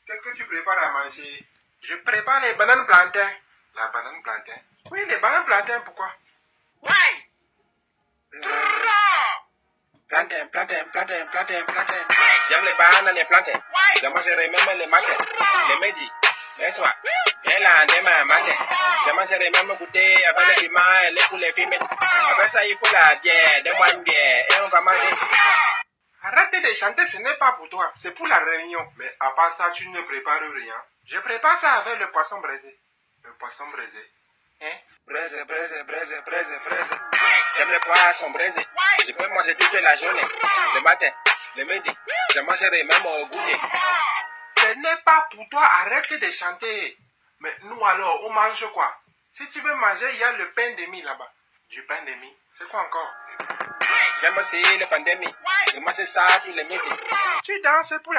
Qu'est-ce que tu prépares à manger? Je prépare les bananes plantains. La banane plantain? Oui, les bananes plantains, pourquoi? Plantain. J'aime les bananes, les plantains. Je mangerai même les matins, les midis, les soirs. Et là, demain matin, je mangerai même goûter avec les piments et les poulets fumés. Après ça, il faut la bière, donne-moi une bière et on va manger. Arrête de chanter, ce n'est pas pour toi, c'est pour la réunion. Mais à part ça, tu ne prépares rien. Je prépare ça avec le poisson braisé. Le poisson braisé? Hein? Braisé. J'aime le poisson braisé. Je peux manger toute la journée, le matin, le midi. Je mangerai même au goûter. Ce n'est pas pour toi, arrête de chanter. Mais nous alors, on mange quoi? Si tu veux manger, il y a le pain de mie là-bas. Du pain de mie? C'est quoi encore? J'aime aussi le pain de mie. Je mange ça tous les midis. Tu danses pour la